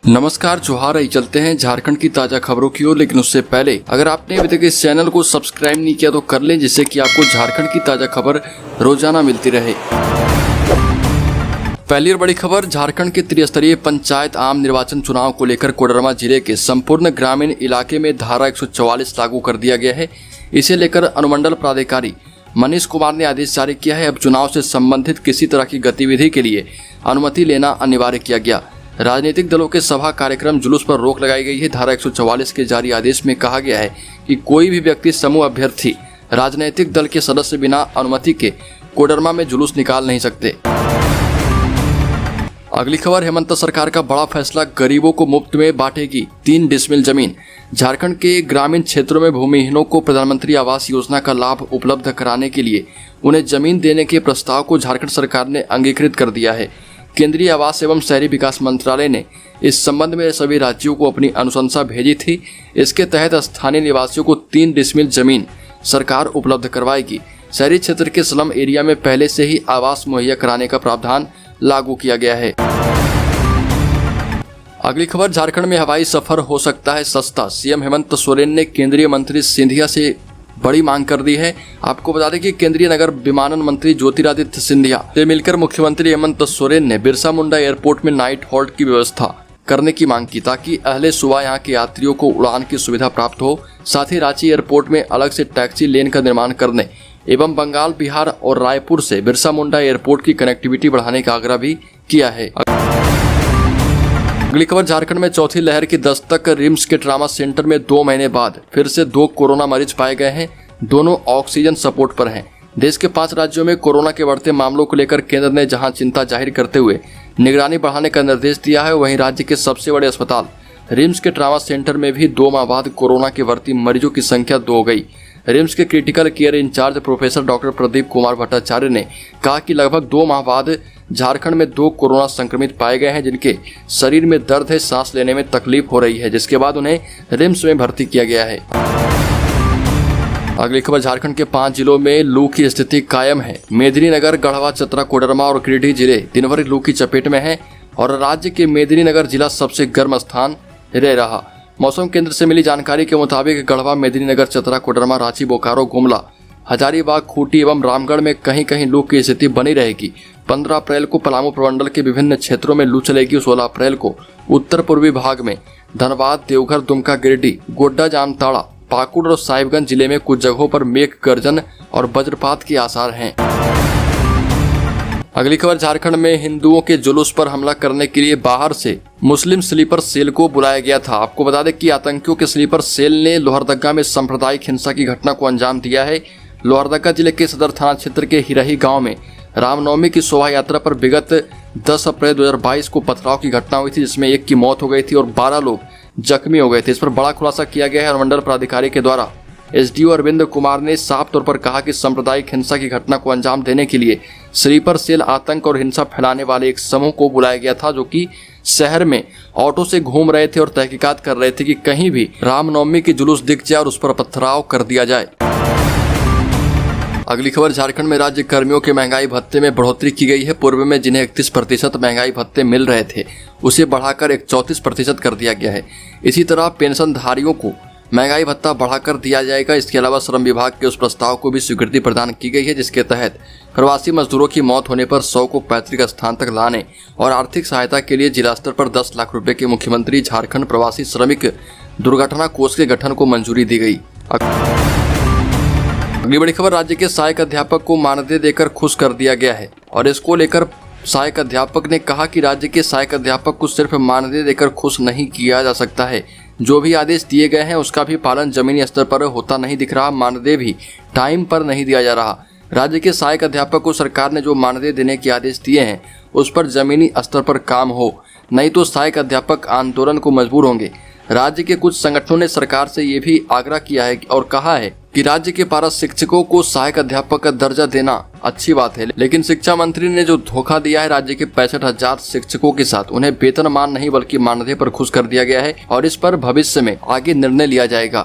नमस्कार, जोहार। आई चलते हैं झारखंड की ताजा खबरों की ओर, लेकिन उससे पहले अगर आपने अभी तक इस चैनल को सब्सक्राइब नहीं किया तो कर लें, जिससे कि आपको झारखंड की ताजा खबर रोजाना मिलती रहे। पहली और बड़ी खबर, झारखंड के त्रिस्तरीय पंचायत आम निर्वाचन चुनाव को लेकर कोडरमा जिले के संपूर्ण ग्रामीण इलाके में धारा 144 लागू कर दिया गया है। इसे लेकर अनुमंडल प्राधिकारी मनीष कुमार ने आदेश जारी किया है। अब चुनाव से संबंधित किसी तरह की गतिविधि के लिए अनुमति लेना अनिवार्य किया गया। राजनीतिक दलों के सभा कार्यक्रम जुलूस पर रोक लगाई गई है। धारा 144 के जारी आदेश में कहा गया है कि कोई भी व्यक्ति, समूह, अभ्यर्थी राजनीतिक दल के सदस्य बिना अनुमति के कोडरमा में जुलूस निकाल नहीं सकते। अगली खबर, हेमंत सरकार का बड़ा फैसला, गरीबों को मुफ्त में बांटेगी 3 डिसमिल जमीन। झारखंड के ग्रामीण क्षेत्रों में भूमिहीनों को प्रधानमंत्री आवास योजना का लाभ उपलब्ध कराने के लिए उन्हें जमीन देने के प्रस्ताव को झारखंड सरकार ने अंगीकृत कर दिया है। केंद्रीय आवास एवं शहरी विकास मंत्रालय ने इस संबंध में सभी राज्यों को अपनी अनुशंसा भेजी थी। इसके तहत स्थानीय निवासियों को 3 डिसमिल जमीन सरकार उपलब्ध करवाएगी। शहरी क्षेत्र के स्लम एरिया में पहले से ही आवास मुहैया कराने का प्रावधान लागू किया गया है। अगली खबर, झारखंड में हवाई सफर हो सकता है सस्ता। सीएम हेमंत सोरेन ने केंद्रीय मंत्री सिंधिया से बड़ी मांग कर दी है। आपको बता दें कि केंद्रीय नगर विमानन मंत्री ज्योतिरादित्य सिंधिया से मिलकर मुख्यमंत्री हेमंत सोरेन ने बिरसा मुंडा एयरपोर्ट में नाइट हॉल्ट की व्यवस्था करने की मांग की, ताकि अहले सुबह यहाँ के यात्रियों को उड़ान की सुविधा प्राप्त हो। साथ ही रांची एयरपोर्ट में अलग से टैक्सी लेन का निर्माण करने एवं बंगाल, बिहार और रायपुर से बिरसा मुंडा एयरपोर्ट की कनेक्टिविटी बढ़ाने का आग्रह भी किया है। अगली खबर, झारखंड में चौथी लहर की दस्तक। रिम्स के ट्रामा सेंटर में 2 महीने बाद फिर से 2 कोरोना मरीज पाए गए हैं। दोनों ऑक्सीजन सपोर्ट पर हैं। देश के 5 राज्यों में कोरोना के बढ़ते मामलों को लेकर केंद्र ने जहां चिंता जाहिर करते हुए निगरानी बढ़ाने का निर्देश दिया है, वहीं राज्य के सबसे बड़े अस्पताल रिम्स के ट्रामा सेंटर में भी 2 माह बाद कोरोना के बढ़ती मरीजों की संख्या 2 हो गई। रिम्स के critical care incharge professor doctor Pradeep Kumar Bhattacharya ने कहा कि लगभग 2 माह बाद झारखंड में 2 कोरोना संक्रमित पाए गए हैं, जिनके शरीर में दर्द है, सांस लेने में तकलीफ हो रही है, जिसके बाद उन्हें रिम्स में भर्ती किया गया है। अगली खबर, झारखंड के 5 जिलों में लू की स्थिति कायम है। मेदिनीनगर, गढ़वा, चतरा, कोडरमा और गिरिडीह जिले दिन भर लू की चपेट में हैं और राज्य के मेदिनीनगर जिला सबसे गर्म स्थान रह रहा। मौसम केंद्र से मिली जानकारी के मुताबिक गढ़वा, मेदिनीनगर, चतरा, कोडरमा, रांची, बोकारो, गुमला, हजारीबाग, खूंटी एवं रामगढ़ में कहीं कहीं लू की स्थिति बनी रहेगी। 15 अप्रैल को पलामू प्रमंडल के विभिन्न क्षेत्रों में लू चलेगी। 16 अप्रैल को उत्तर पूर्वी भाग में धनबाद, देवघर, दुमका, गिरिडीह, गोड्डा, जामताड़ा, पाकुड़ और साहिबगंज जिले में कुछ जगहों पर मेघ गर्जन और वज्रपात के आसार हैं। अगली खबर, झारखंड में हिंदुओं के जुलूस पर हमला करने के लिए बाहर से मुस्लिम स्लीपर सेल को बुलाया गया था। आपको बता दें कि आतंकियों के स्लीपर सेल ने लोहरदगा में सांप्रदायिक हिंसा की घटना को अंजाम दिया है। लोहरदगा जिले के सदर थाना क्षेत्र के हिरही गांव में रामनवमी की शोभा यात्रा पर विगत 10 अप्रैल 2022 को पथराव की घटना हुई थी, जिसमें 1 की मौत हो गई थी और 12 लोग जख्मी हो गए थे। इस पर बड़ा खुलासा किया गया है। अनुमंडल प्राधिकारी के द्वारा एसडीओ अरविंद कुमार ने साफ तौर पर कहा कि सांप्रदायिक हिंसा की घटना को अंजाम देने के लिए स्लीपर सेल आतंक और हिंसा फैलाने वाले एक समूह को बुलाया गया था, जो कि शहर में ऑटो से घूम रहे थे और तहकीकात कर रहे थे कि कहीं भी रामनवमी की जुलूस दिख जाए और उस पर पथराव कर दिया जाए। अगली खबर, झारखंड में राज्य कर्मियों के महंगाई भत्ते में बढ़ोतरी की गई है। पूर्व में जिन्हें 31% महंगाई भत्ते मिल रहे थे, उसे बढ़ाकर 34% कर दिया गया है। इसी तरह पेंशनधारियों को महंगाई भत्ता बढ़ाकर दिया जाएगा। इसके अलावा श्रम विभाग के उस प्रस्ताव को भी स्वीकृति प्रदान की गई है, जिसके तहत प्रवासी मजदूरों की मौत होने पर 100 को पैतृक स्थान तक लाने और आर्थिक सहायता के लिए जिला स्तर पर 10 लाख रुपए के मुख्यमंत्री झारखंड प्रवासी श्रमिक दुर्घटना कोष के गठन को मंजूरी दी गई। अगली बड़ी खबर, राज्य के सहायक अध्यापक को मानदेय देकर खुश कर दिया गया है और इसको लेकर सहायक अध्यापक ने कहा कि राज्य के सहायक अध्यापक को सिर्फ मानदेय देकर खुश नहीं किया जा सकता है। जो भी आदेश दिए गए हैं उसका भी पालन जमीनी स्तर पर होता नहीं दिख रहा। मानदेय भी टाइम पर नहीं दिया जा रहा। राज्य के सहायक अध्यापक को सरकार ने जो मानदेय देने के आदेश दिए हैं उस पर जमीनी स्तर पर काम हो, नहीं तो सहायक अध्यापक आंदोलन को मजबूर होंगे। राज्य के कुछ संगठनों ने सरकार से ये भी आग्रह किया है और कहा है कि राज्य के पारा शिक्षकों को सहायक अध्यापक का दर्जा देना अच्छी बात है, लेकिन शिक्षा मंत्री ने जो धोखा दिया है राज्य के 65,000 शिक्षकों के साथ, उन्हें वेतनमान नहीं बल्कि मानदेय पर खुश कर दिया गया है और इस पर भविष्य में आगे निर्णय लिया जाएगा।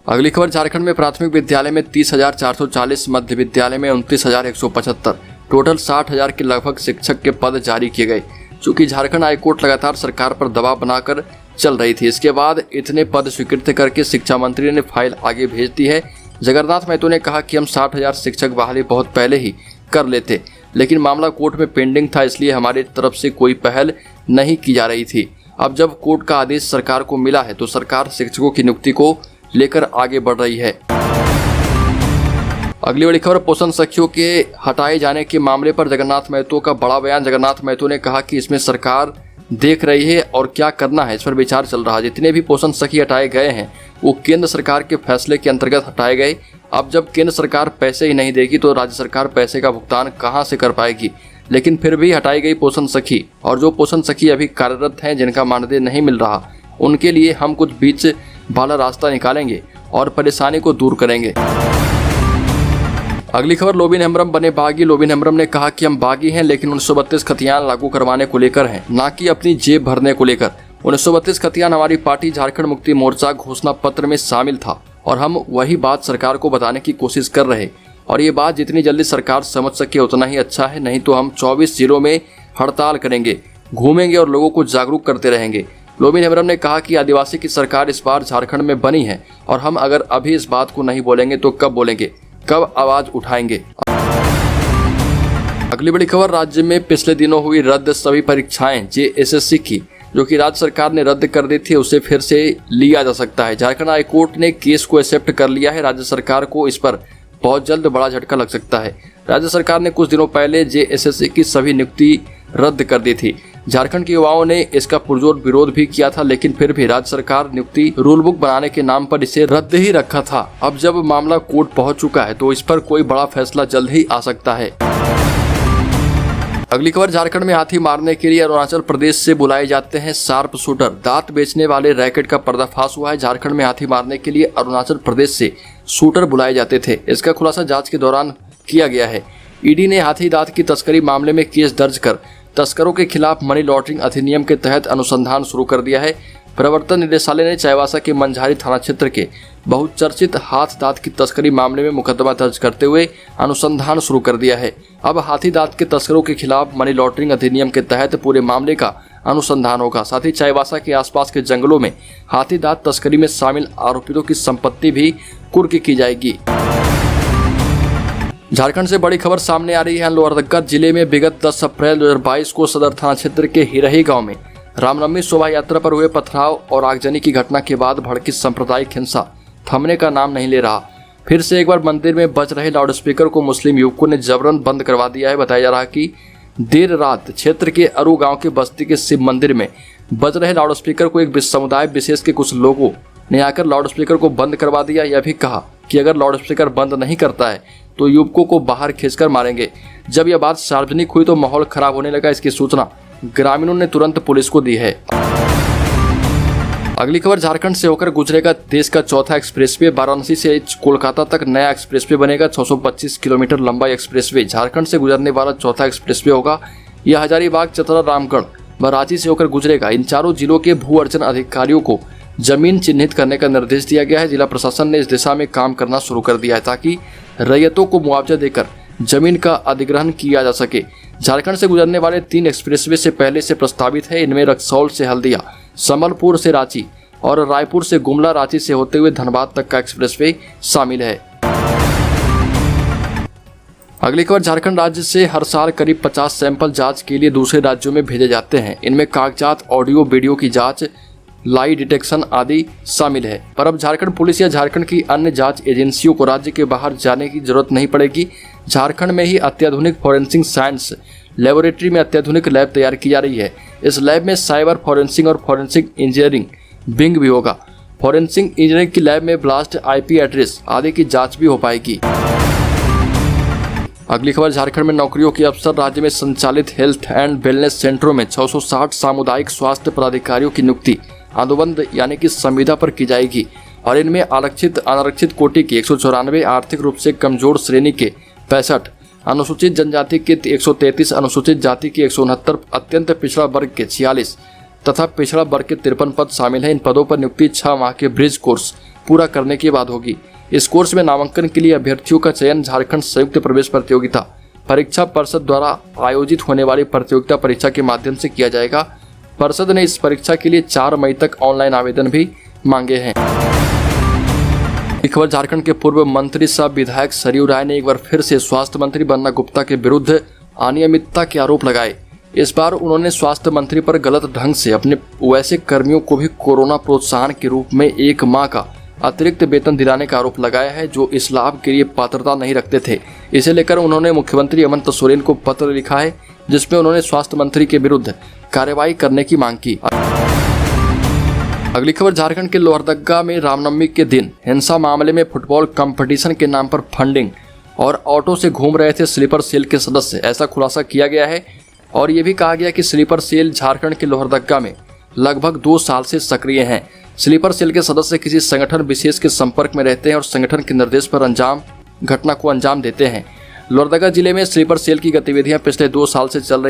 अगली खबर, झारखंड में प्राथमिक विद्यालय में 30,440, मध्य विद्यालय में 29,175, टोटल 60,000 के लगभग शिक्षक के पद जारी किए गए। चूंकि झारखंड हाईकोर्ट लगातार सरकार पर दबाव बनाकर चल रही थी। इसके बाद इतने पद स्वीकृत करके शिक्षा मंत्री ने फाइल आगे भेज दी है। जगन्नाथ महतो ने कहा कि हम 60,000 शिक्षक बहाली बहुत पहले ही कर लेते, लेकिन मामला कोर्ट में पेंडिंग था, इसलिए हमारी तरफ से कोई पहल नहीं की जा रही थी। अब जब कोर्ट का आदेश सरकार को मिला है तो सरकार शिक्षकों की नियुक्ति को लेकर आगे बढ़ रही है। अगली बड़ी खबर, पोषण सखियों के हटाए जाने के मामले पर जगन्नाथ महतो का बड़ा बयान। जगन्नाथ महतो ने कहा कि इसमें सरकार देख रही है और क्या करना है इस पर विचार चल रहा है। जितने भी पोषण सखी हटाए गए हैं वो केंद्र सरकार के फैसले के अंतर्गत हटाए गए। अब जब केंद्र सरकार पैसे ही नहीं देगी तो राज्य सरकार पैसे का भुगतान कहां से कर पाएगी। लेकिन फिर भी हटाई गई पोषण सखी, और जो पोषण सखी अभी कार्यरत हैं जिनका मानदेय नहीं मिल रहा, उनके लिए हम कुछ बीच वाला रास्ता निकालेंगे और परेशानी को दूर करेंगे। अगली खबर, लोबिन हेम्ब्रम बने बागी। लोबिन हेम्ब्रम ने कहा कि हम बागी हैं लेकिन 1932 खतियान लागू करवाने को लेकर हैं, ना कि अपनी जेब भरने को लेकर। 1932 खतियान हमारी पार्टी झारखंड मुक्ति मोर्चा घोषणा पत्र में शामिल था और हम वही बात सरकार को बताने की कोशिश कर रहे, और ये बात जितनी जल्दी सरकार समझ सके उतना ही अच्छा है। नहीं तो हम 24 जिलों में हड़ताल करेंगे, घूमेंगे और लोगों को जागरूक करते रहेंगे। लोबिन हेम्ब्रम ने कहा कि आदिवासी की सरकार इस बार झारखंड में बनी है और हम अगर अभी इस बात को नहीं बोलेंगे तो कब बोलेंगे, कब आवाज उठाएंगे। अगली बड़ी खबर, राज्य में पिछले दिनों हुई रद्द सभी परीक्षाएं जेएसएससी की, जो कि राज्य सरकार ने रद्द कर दी थी, उसे फिर से लिया जा सकता है। झारखंड हाईकोर्ट ने केस को एक्सेप्ट कर लिया है। राज्य सरकार को इस पर बहुत जल्द बड़ा झटका लग सकता है। राज्य सरकार ने कुछ दिनों पहले जेएसएससी की सभी नियुक्ति रद्द कर दी थी। झारखंड के युवाओं ने इसका पुरजोर विरोध भी किया था, लेकिन फिर भी राज्य सरकार नियुक्ति रूल बुक बनाने के नाम पर इसे रद्द ही रखा था। अब जब मामला कोर्ट पहुंच चुका है तो इस पर कोई बड़ा फैसला जल्द ही आ सकता है। अगली खबर, झारखंड में हाथी मारने के लिए अरुणाचल प्रदेश से बुलाए जाते हैं शार्प शूटर। दांत बेचने वाले रैकेट का पर्दाफाश हुआ है। झारखंड में हाथी मारने के लिए अरुणाचल प्रदेश से शूटर बुलाए जाते थे। इसका खुलासा जांच के दौरान किया गया है। ईडी ने हाथी दांत की तस्करी मामले में केस दर्ज कर तस्करों के खिलाफ मनी लॉन्ड्रिंग अधिनियम के तहत अनुसंधान शुरू कर दिया है। प्रवर्तन निदेशालय ने चाईबासा के मंझारी थाना क्षेत्र के बहुचर्चित हाथ दांत की तस्करी मामले में मुकदमा दर्ज करते हुए अनुसंधान शुरू कर दिया है। अब हाथी दांत के तस्करों के खिलाफ मनी लॉन्ड्रिंग अधिनियम के तहत पूरे मामले का अनुसंधान होगा। साथ ही चाईबासा के आसपास के जंगलों में हाथी दांत तस्करी में शामिल आरोपियों की संपत्ति भी कुर्क की जाएगी। झारखंड से बड़ी खबर सामने आ रही है। लोहरदगा जिले में विगत 10 अप्रैल 2022 को सदर थाना क्षेत्र के हिरही गांव में रामनवमी शोभा यात्रा पर हुए पथराव और आगजनी की घटना के बाद भड़की सांप्रदायिक हिंसा थमने का नाम नहीं ले रहा। फिर से एक बार मंदिर में बज रहे लाउडस्पीकर को मुस्लिम युवकों ने जबरन बंद करवा दिया है। बताया जा रहा है कि देर रात क्षेत्र के अरु गांव के बस्ती के शिव मंदिर में बज रहे लाउडस्पीकर को एक समुदाय विशेष के कुछ लोगों ने आकर लाउडस्पीकर को बंद करवा दिया। यह भी कहा कि अगर लाउडस्पीकर बंद नहीं करता है तो युवकों को बाहर खींचकर मारेंगे। जब यह बात सार्वजनिक हुई तो माहौल खराब होने लगा। इसकी सूचना ग्रामीणों ने तुरंत पुलिस को दी है। अगली खबर, झारखंड से होकर गुजरेगा देश का चौथा एक्सप्रेसवे। वाराणसी से कोलकाता तक नया एक्सप्रेसवे बनेगा। 625 किलोमीटर लंबा एक्सप्रेसवे झारखंड से गुजरने वाला चौथा एक्सप्रेसवे होगा। यह हजारीबाग, चतरा, रामगढ़ व रांची से होकर गुजरेगा। इन चारों जिलों के भू अर्जन अधिकारियों को जमीन चिन्हित करने का निर्देश दिया गया है। जिला प्रशासन ने इस दिशा में काम करना शुरू कर दिया है ताकि रैयतों को मुआवजा देकर जमीन का अधिग्रहण किया जा सके। झारखंड से गुजरने वाले 3 एक्सप्रेसवे से पहले से प्रस्तावित है। इनमें रक्सौल से हल्दिया, संबलपुर से रांची और रायपुर से गुमला, रांची से होते हुए धनबाद तक का एक्सप्रेसवे शामिल है। अगली खबर, झारखंड राज्य से हर साल करीब 50 सैंपल जांच के लिए दूसरे राज्यों में भेजे जाते हैं। इनमें कागजात, ऑडियो, वीडियो की जांच, लाई डिटेक्शन आदि शामिल है। पर अब झारखंड पुलिस या झारखंड की अन्य जांच एजेंसियों को राज्य के बाहर जाने की जरूरत नहीं पड़ेगी। झारखंड में ही अत्याधुनिक फॉरेंसिक साइंस लेबोरेटरी में अत्याधुनिक लैब तैयार की जा रही है। इस लैब में साइबर फॉरेंसिक और फॉरेंसिक इंजीनियरिंग विंग भी होगा। फॉरेंसिक इंजीनियरिंग की लैब में ब्लास्ट, IP एड्रेस आदि की जांच भी हो पाएगी। अगली खबर, झारखंड में नौकरियों के अवसर। राज्य में संचालित हेल्थ एंड वेलनेस सेंटरों में 660 सामुदायिक स्वास्थ्य पदाधिकारियों की नियुक्ति अनुबंध यानी कि संविदा पर की जाएगी और इनमें आरक्षित, अनारक्षित कोटि के 194, आर्थिक रूप से कमजोर श्रेणी के 65, अनुसूचित जनजाति के 133, अनुसूचित जाति के 169, अत्यंत पिछड़ा वर्ग के 46 तथा पिछड़ा वर्ग के 53 पद शामिल हैं। इन पदों पर नियुक्ति 6 माह के ब्रिज कोर्स पूरा करने के बाद होगी। इस कोर्स में नामांकन के लिए अभ्यर्थियों का चयन झारखंड संयुक्त प्रवेश प्रतियोगिता परीक्षा परिषद द्वारा आयोजित होने वाली प्रतियोगिता परीक्षा के माध्यम से किया जाएगा। परिषद ने इस परीक्षा के लिए 4 मई तक ऑनलाइन आवेदन भी मांगे हैं। खबर झारखंड के पूर्व मंत्री सह विधायक सरयू राय ने एक बार फिर से स्वास्थ्य मंत्री बन्ना गुप्ता के विरुद्ध अनियमितता के आरोप लगाए। इस बार उन्होंने स्वास्थ्य मंत्री पर गलत ढंग से अपने वैसे कर्मियों को भी कोरोना प्रोत्साहन के रूप में 1 माह का अतिरिक्त वेतन दिलाने का आरोप लगाया है, जो इस लाभ के लिए पात्रता नहीं रखते थे। इसे लेकर उन्होंने मुख्यमंत्री हेमंत सोरेन को पत्र लिखा है, जिसमें उन्होंने स्वास्थ्य मंत्री के विरुद्ध कार्रवाई करने की मांग की। अगली खबर झारखंड के लोहरदगा में रामनवमी के दिन हिंसा मामले में फुटबॉल कंपटीशन के नाम पर फंडिंग और ऑटो से घूम रहे थे स्लीपर सेल के सदस्य, ऐसा खुलासा किया गया है। और ये भी कहा गया कि स्लीपर सेल झारखंड के लोहरदगा में लगभग 2 साल से सक्रिय हैं। स्लीपर सेल के सदस्य किसी संगठन विशेष के संपर्क में रहते हैं और संगठन के निर्देश पर घटना को अंजाम देते हैं। लोहरदगा जिले में स्लीपर सेल की गतिविधियां पिछले 2 साल से चल रही